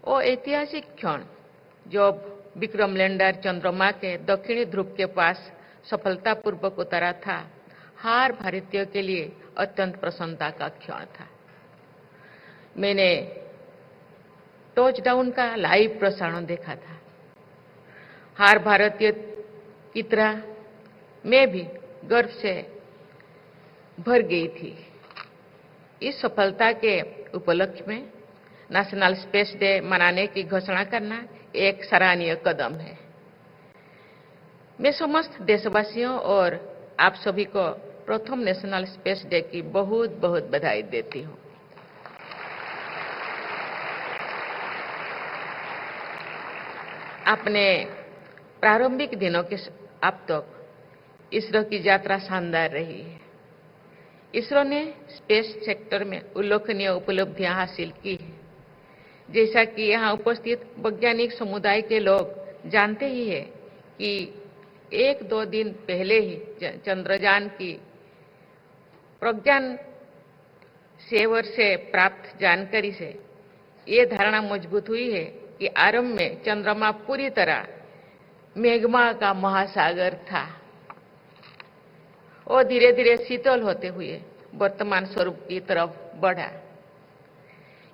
वो ऐतिहासिक क्षण जब विक्रम लैंडर चंद्रमा के दक्षिणी ध्रुव के पास सफलतापूर्वक उतरा था, हर भारतीय के लिए अत्यंत प्रसन्नता का क्षण था। मैंने टचडाउन का लाइव प्रसारण देखा था। हर भारतीय की तरह मैं भी गर्व से भर गई थी। इस सफलता के उपलक्ष्य में नेशनल स्पेस डे मनाने की घोषणा करना एक सराहनीय कदम है। मैं समस्त देशवासियों और आप सभी को प्रथम नेशनल स्पेस डे की बहुत बहुत बधाई देती हूं। अपने प्रारंभिक दिनों के अब तक इसरो की यात्रा शानदार रही है। इसरो ने स्पेस सेक्टर में उल्लेखनीय उपलब्धियां हासिल की है। जैसा कि यहाँ उपस्थित वैज्ञानिक समुदाय के लोग जानते ही हैं कि 1-2 दिन पहले ही चंद्रयान की प्रज्ञान सेवर से प्राप्त जानकारी से ये धारणा मजबूत हुई है कि आरंभ में चंद्रमा पूरी तरह मैग्मा का महासागर था और धीरे धीरे शीतल होते हुए वर्तमान स्वरूप की तरफ बढ़ा।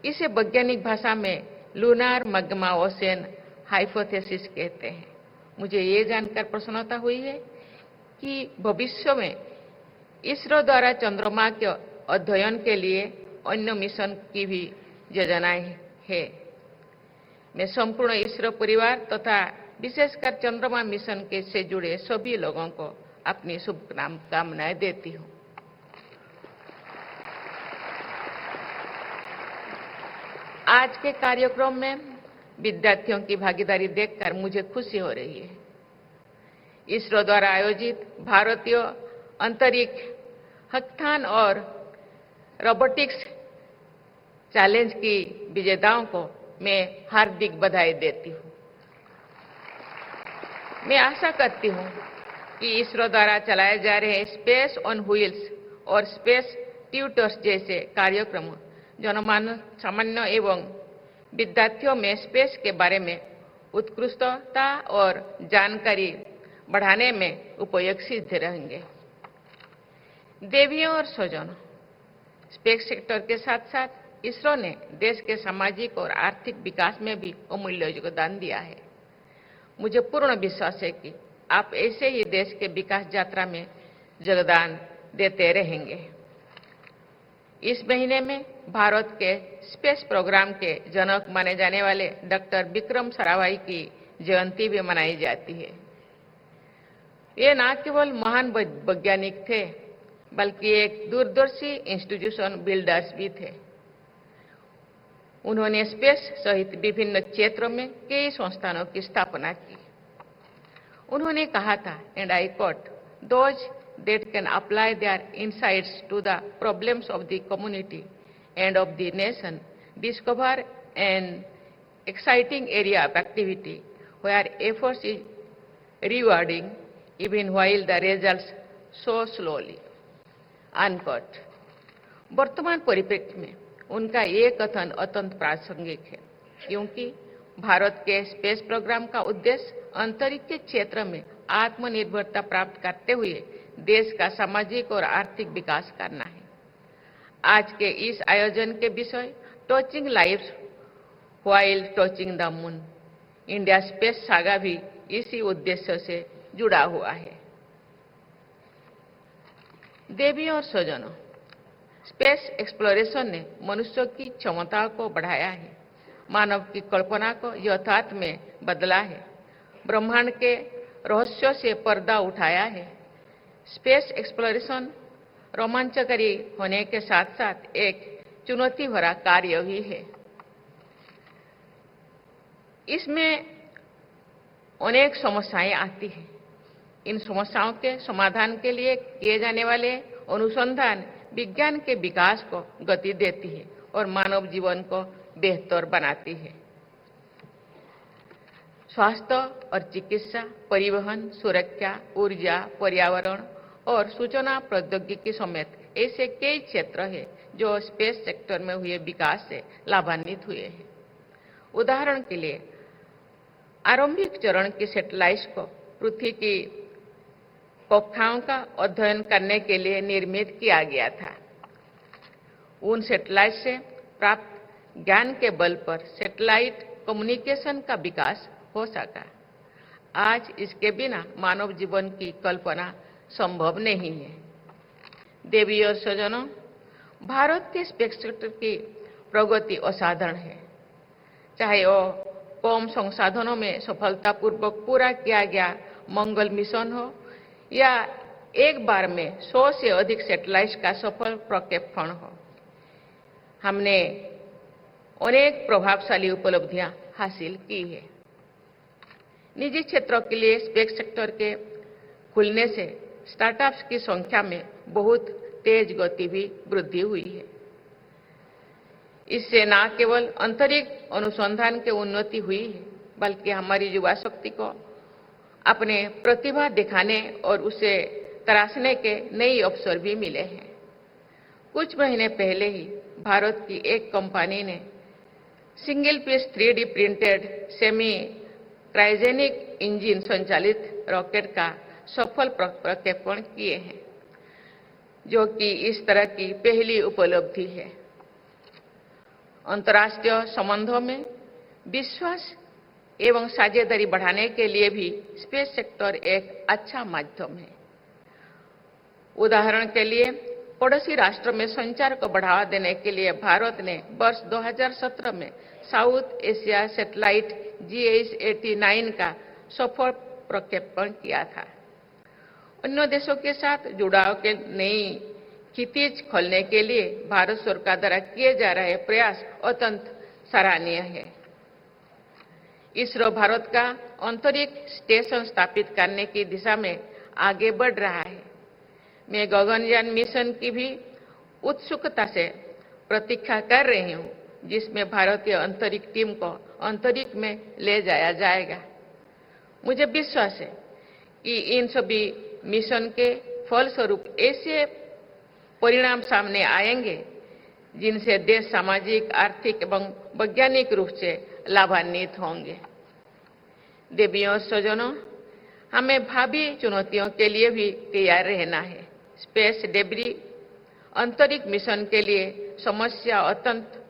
इसे वैज्ञानिक भाषा में लूनार मैग्मा ओशन हाइपोथेसिस कहते हैं। मुझे ये जानकर प्रसन्नता हुई है कि भविष्य में इसरो द्वारा चंद्रमा के अध्ययन के लिए अन्य मिशन की भी योजनाएं है। मैं संपूर्ण इसरो परिवार तथा विशेषकर चंद्रमा मिशन के से जुड़े सभी लोगों को अपनी शुभकामनाएं देती हूं। आज के कार्यक्रम में विद्यार्थियों की भागीदारी देखकर मुझे खुशी हो रही है। इसरो द्वारा आयोजित भारतीय अंतरिक्ष हैकाथॉन और रोबोटिक्स चैलेंज की विजेताओं को मैं हार्दिक बधाई देती हूं। मैं आशा करती हूं कि इसरो द्वारा चलाए जा रहे स्पेस ऑन व्हील्स और स्पेस ट्यूटर्स जैसे कार्यक्रम सामान्य एवं विद्यार्थियों में स्पेस के बारे में उत्कृष्टता और जानकारी बढ़ाने में उपयोगी सिद्ध रहेंगे। देवियों और स्वजनों, स्पेस सेक्टर के साथ साथ इसरो ने देश के सामाजिक और आर्थिक विकास में भी अमूल्य योगदान दिया है। मुझे पूर्ण विश्वास है कि आप ऐसे ही देश के विकास यात्रा में योगदान देते रहेंगे। इस महीने में भारत के स्पेस प्रोग्राम के जनक माने जाने वाले डॉक्टर विक्रम साराभाई की जयंती भी मनाई जाती है। ये न केवल महान वैज्ञानिक थे बल्कि एक दूरदर्शी इंस्टीट्यूशन बिल्डर्स भी थे। उन्होंने स्पेस सहित विभिन्न क्षेत्रों में कई संस्थानों की स्थापना की। उन्होंने कहा था, and I quote, "Those that can apply their insights to the problems of the community and of the nation discover an exciting area of activity where efforts is rewarding even while the results so slowly." Unquote. वर्तमान परिप्रेक्ष्य में उनका ये कथन अत्यंत प्रासंगिक है क्योंकि भारत के स्पेस प्रोग्राम का उद्देश्य अंतरिक्ष के क्षेत्र में आत्मनिर्भरता प्राप्त करते हुए देश का सामाजिक और आर्थिक विकास करना है। आज के इस आयोजन के विषय touching lives while touching the moon, India space saga भी इसी उद्देश्य से जुड़ा हुआ है। देवियों और स्वजनों, स्पेस एक्सप्लोरेशन ने मनुष्य की क्षमता को बढ़ाया है, मानव की कल्पना को यथार्थ में बदला है, ब्रह्मांड के रहस्यों से पर्दा उठाया है। स्पेस एक्सप्लोरेशन रोमांचकारी होने के साथ साथ एक चुनौती भरा कार्य भी है। इसमें अनेक समस्याएं आती हैं। इन समस्याओं के समाधान के लिए किए जाने वाले अनुसंधान विज्ञान के विकास को गति देती है और मानव जीवन को बेहतर बनाती है। स्वास्थ्य और चिकित्सा, परिवहन, सुरक्षा, ऊर्जा, पर्यावरण और सूचना प्रौद्योगिकी समेत ऐसे कई क्षेत्र हैं जो स्पेस सेक्टर में हुए विकास से लाभान्वित हुए हैं। उदाहरण के लिए आरंभिक चरण की सैटेलाइट को पृथ्वी की कक्षाओं का अध्ययन करने के लिए निर्मित किया गया था। उन सैटेलाइट से प्राप्त ज्ञान के बल पर सैटेलाइट कम्युनिकेशन का विकास हो सका। आज इसके बिना मानव जीवन की कल्पना संभव नहीं है। देवी और स्वजनों, भारत के स्पेस सेक्टर की प्रगति असाधारण है। चाहे वो कम संसाधनों में सफलतापूर्वक पूरा किया गया मंगल मिशन हो या एक बार में 100 से अधिक सैटेलाइट का सफल प्रक्षेपण हो, हमने अनेक प्रभावशाली उपलब्धियां हासिल की है। निजी क्षेत्रों के लिए स्पेस सेक्टर के खुलने से स्टार्टअप्स की संख्या में बहुत तेज गति भी वृद्धि हुई है। इससे न केवल अंतरिक्ष अनुसंधान की उन्नति हुई है, बल्कि हमारी युवा शक्ति को अपने प्रतिभा दिखाने और उसे तराशने के नए अवसर भी मिले हैं। कुछ महीने पहले ही भारत की एक कंपनी ने single piece 3D printed semi cryogenic engine संचालित रॉकेट का सफल प्रक्षेपण किए हैं, जो कि इस तरह की पहली उपलब्धि है। अंतर्राष्ट्रीय संबंधों में विश्वास एवं साझेदारी बढ़ाने के लिए भी स्पेस सेक्टर एक अच्छा माध्यम है। उदाहरण के लिए, पड़ोसी राष्ट्र में संचार को बढ़ावा देने के लिए भारत ने वर्ष 2017 में साउथ एशिया सैटेलाइट GS-89 का सफल प्रक्षेपण किया था। अन्य देशों के साथ जुड़ाव के नई क्षितिज खोलने के लिए भारत सरकार द्वारा किए जा रहे प्रयास अत्यंत सराहनीय है। इसरो भारत का अंतरिक्ष स्टेशन स्थापित करने की दिशा में आगे बढ़ रहा है। मैं गगनयान मिशन की भी उत्सुकता से प्रतीक्षा कर रही हूं, जिसमें भारतीय अंतरिक्ष टीम को अंतरिक्ष में ले जाया जाएगा। मुझे विश्वास है कि इन सभी मिशन के फलस्वरूप ऐसे परिणाम सामने आएंगे जिनसे देश सामाजिक, आर्थिक एवं वैज्ञानिक रूप से लाभान्वित होंगे। देवियों और स्वजनों, हमें भावी चुनौतियों के लिए भी तैयार रहना है। स्पेस डेब्री अंतरिक्ष मिशन के लिए समस्या अत्यंत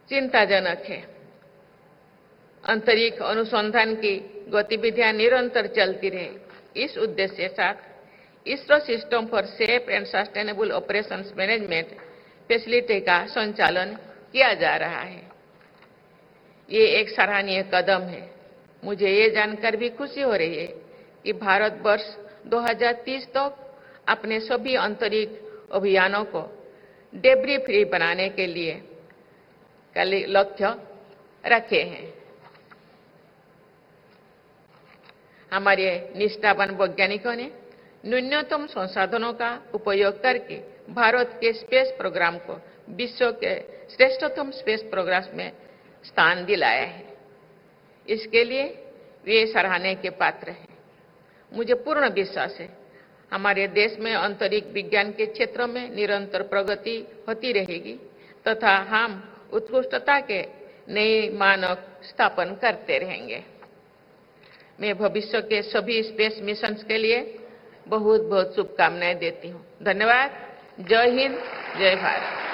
चिंताजनक है। अंतरिक्ष अनुसंधान की गतिविधियां निरंतर चलती रहे, इस उद्देश्य के साथ ISRO system for safe and sustainable operations management facility का संचालन किया जा रहा है। ये एक सराहनीय कदम है। मुझे ये जानकर भी खुशी हो रही है कि भारत वर्ष 2030 तक अपने सभी अंतरिक्ष अभियानों को डेब्री फ्री बनाने के लिए लक्ष्य रखे हैं। हमारे निष्ठावान वैज्ञानिकों ने न्यूनतम संसाधनों का उपयोग करके भारत के स्पेस प्रोग्राम को विश्व के श्रेष्ठतम स्पेस प्रोग्राम में स्थान दिलाया है। इसके लिए वे सराहने के पात्र हैं। मुझे पूर्ण विश्वास है हमारे देश में अंतरिक्ष विज्ञान के क्षेत्र में निरंतर प्रगति होती रहेगी तथा हम उत्कृष्टता के नए मानक स्थापन करते रहेंगे। मैं भविष्य के सभी स्पेस मिशंस के लिए बहुत बहुत शुभकामनाएं देती हूं। धन्यवाद। जय हिंद, जय भारत।